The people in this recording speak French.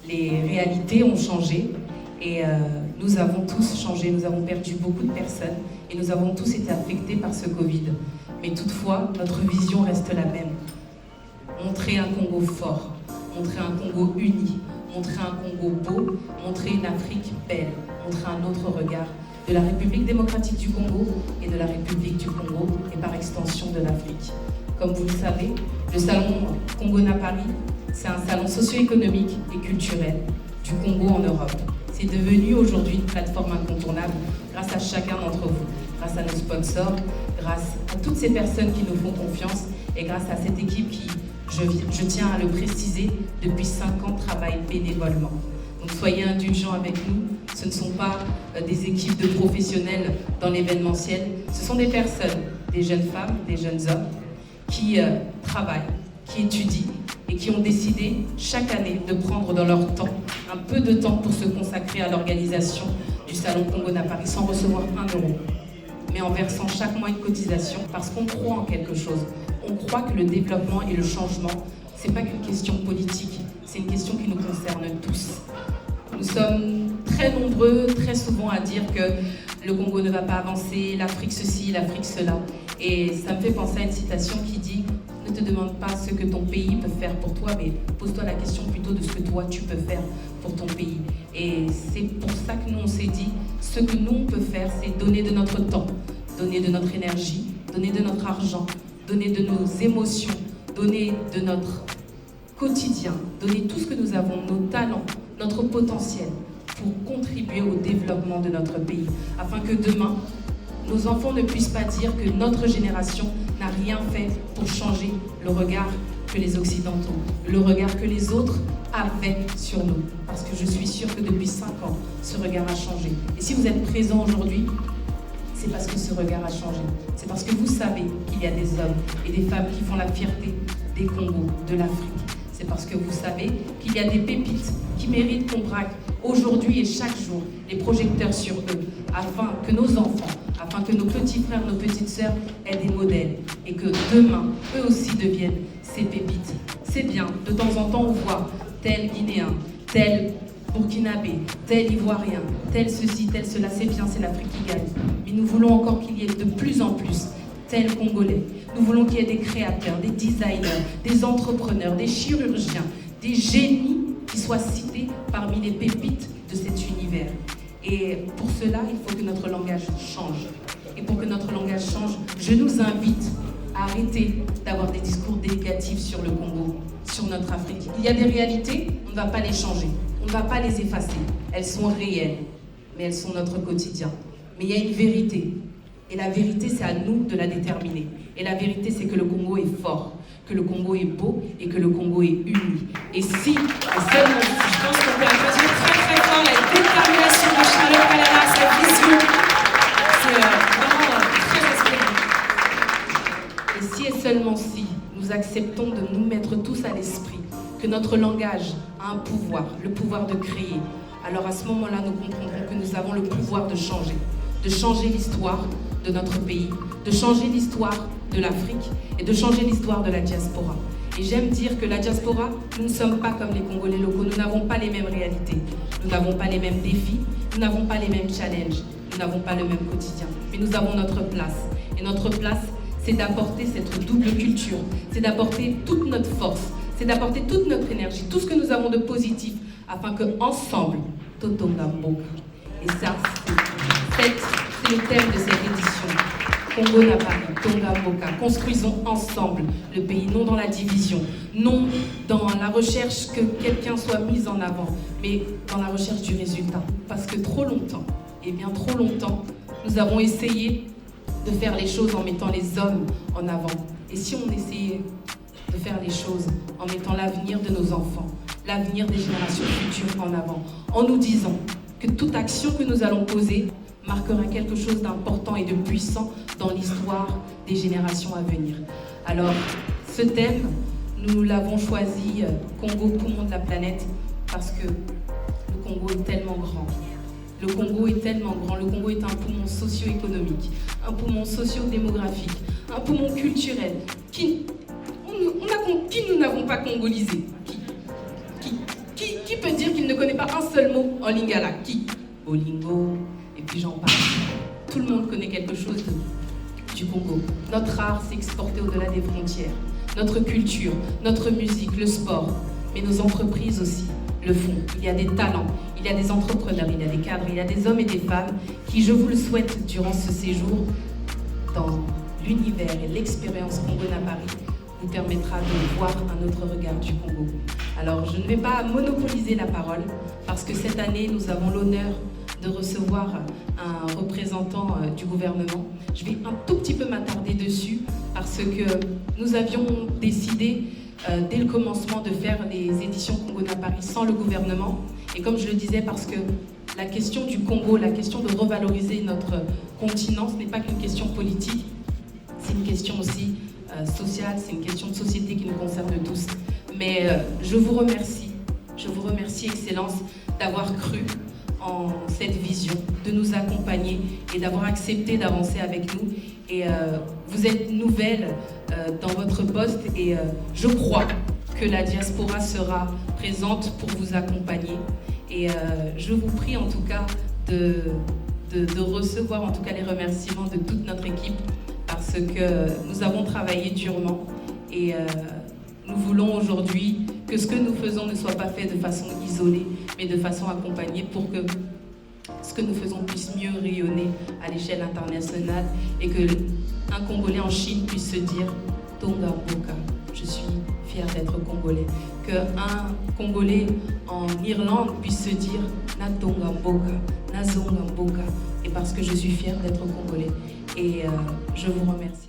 Les réalités ont changé et nous avons tous changé, nous avons perdu beaucoup de personnes et nous avons tous été affectés par ce Covid. Mais toutefois, notre vision reste la même. Montrer un Congo fort, montrer un Congo uni, montrer un Congo beau, montrer une Afrique belle, montrer un autre regard de la République démocratique du Congo et de la République du Congo et par extension de l'Afrique. Comme vous le savez, le salon Congo-Na Paris, c'est un salon socio-économique et culturel du Congo en Europe. C'est devenu aujourd'hui une plateforme incontournable grâce à chacun d'entre vous, grâce à nos sponsors, grâce à toutes ces personnes qui nous font confiance et grâce à cette équipe qui, je tiens à le préciser, depuis 5 ans travaille bénévolement. Donc soyez indulgents avec nous, ce ne sont pas des équipes de professionnels dans l'événementiel, ce sont des personnes, des jeunes femmes, des jeunes hommes qui travaillent, qui étudient et qui ont décidé chaque année de prendre dans leur temps, un peu de temps pour se consacrer à l'organisation du Salon Congo-Na Paris sans recevoir 1 €, mais en versant chaque mois une cotisation parce qu'on croit en quelque chose. On croit que le développement et le changement, c'est pas qu'une question politique, c'est une question qui nous concerne tous. Nous sommes très nombreux, très souvent à dire que le Congo ne va pas avancer, l'Afrique ceci, l'Afrique cela. Et ça me fait penser à une citation qui dit « Ne te demande pas ce que ton pays peut faire pour toi, mais pose-toi la question plutôt de ce que toi tu peux faire pour ton pays. » Et c'est pour ça que nous on s'est dit, ce que nous on peut faire, c'est donner de notre temps, donner de notre énergie, donner de notre argent, donner de nos émotions, donner de notre quotidien, donner tout ce que nous avons, nos talents, notre potentiel, pour contribuer au développement de notre pays, afin que demain, nos enfants ne puissent pas dire que notre génération n'a rien fait pour changer le regard que les Occidentaux, le regard que les autres avaient sur nous. Parce que je suis sûre que depuis 5 ans, ce regard a changé. Et si vous êtes présents aujourd'hui, c'est parce que ce regard a changé. C'est parce que vous savez qu'il y a des hommes et des femmes qui font la fierté des Congos, de l'Afrique. C'est parce que vous savez qu'il y a des pépites qui méritent qu'on braque aujourd'hui et chaque jour les projecteurs sur eux, afin que nos enfants, afin que nos petits frères, nos petites sœurs aient des modèles et que demain, eux aussi deviennent ces pépites. C'est bien, de temps en temps on voit tel Guinéen, tel Burkinabé, tel Ivoirien, tel ceci, tel cela, c'est bien, c'est l'Afrique qui gagne. Mais nous voulons encore qu'il y ait de plus en plus tel Congolais. Nous voulons qu'il y ait des créateurs, des designers, des entrepreneurs, des chirurgiens, des génies qui soient cités parmi les pépites de cet univers. Et pour cela, il faut que notre langage change. Et pour que notre langage change, je nous invite à arrêter d'avoir des discours négatifs sur le Congo, sur notre Afrique. Il y a des réalités, on ne va pas les changer, on ne va pas les effacer. Elles sont réelles, mais elles sont notre quotidien. Mais il y a une vérité. Et la vérité, c'est à nous de la déterminer. Et la vérité, c'est que le Congo est fort, que le Congo est beau et que le Congo est uni. Et si, et seulement si, je pense qu'on peut applaudir très très fort la détermination de Charlotte Kalala, sa vision. C'est vraiment très inspirant. Et si et seulement si, nous acceptons de nous mettre tous à l'esprit que notre langage a un pouvoir, le pouvoir de créer, alors à ce moment-là, nous comprendrons que nous avons le pouvoir de changer l'histoire de notre pays, de changer l'histoire de l'Afrique et de changer l'histoire de la diaspora. Et j'aime dire que la diaspora, nous ne sommes pas comme les Congolais locaux, nous n'avons pas les mêmes réalités, nous n'avons pas les mêmes défis, nous n'avons pas les mêmes challenges, nous n'avons pas le même quotidien, mais nous avons notre place. Et notre place, c'est d'apporter cette double culture, c'est d'apporter toute notre force, c'est d'apporter toute notre énergie, tout ce que nous avons de positif, afin qu'ensemble, Totonga Mboka. Et ça, c'est le thème de cette édition. Congo-Na Paris, Tonga Mboka. Construisons ensemble le pays, non dans la division, non dans la recherche que quelqu'un soit mis en avant, mais dans la recherche du résultat. Parce que trop longtemps, et bien trop longtemps, nous avons essayé de faire les choses en mettant les hommes en avant. Et si on essayait de faire les choses en mettant l'avenir de nos enfants, l'avenir des générations futures en avant, en nous disant que toute action que nous allons poser marquera quelque chose d'important et de puissant dans l'histoire des générations à venir. Alors, ce thème, nous l'avons choisi, Congo, poumon de la planète, parce que le Congo est tellement grand. Le Congo est tellement grand. Le Congo est un poumon socio-économique, un poumon socio-démographique, un poumon culturel. Qui nous n'avons pas congolisé? Qui qui peut dire qu'il ne connaît pas un seul mot en lingala? Qui? Bolingo, et puis j'en passe. Tout le monde connaît quelque chose du Congo. Notre art s'est exporté au-delà des frontières. Notre culture, notre musique, le sport, mais nos entreprises aussi le font. Il y a des talents, il y a des entrepreneurs, il y a des cadres, il y a des hommes et des femmes qui, je vous le souhaite, durant ce séjour, dans l'univers et l'expérience Congo à Paris, vous permettra de voir un autre regard du Congo. Alors, je ne vais pas monopoliser la parole, parce que cette année, nous avons l'honneur de recevoir un représentant du gouvernement. Je vais un tout petit peu m'attarder dessus, parce que nous avions décidé, dès le commencement, de faire les éditions Congo à Paris sans le gouvernement. Et comme je le disais, parce que la question du Congo, la question de revaloriser notre continent, ce n'est pas qu'une question politique, c'est une question aussi sociale, c'est une question de société qui nous concerne tous. Mais je vous remercie, Excellence, d'avoir cru en cette vision, de nous accompagner et d'avoir accepté d'avancer avec nous. Et vous êtes nouvelle dans votre poste et je crois que la diaspora sera présente pour vous accompagner. Et je vous prie en tout cas de recevoir en tout cas les remerciements de toute notre équipe, parce que nous avons travaillé durement et nous voulons aujourd'hui que ce que nous faisons ne soit pas fait de façon isolée, mais de façon accompagnée pour que ce que nous faisons puisse mieux rayonner à l'échelle internationale et que un Congolais en Chine puisse se dire « Tonga Mboka », je suis fier d'être Congolais. Qu'un Congolais en Irlande puisse se dire « Na Tonga Mboka, Na Zonga Mboka », et parce que je suis fier d'être Congolais. Et je vous remercie.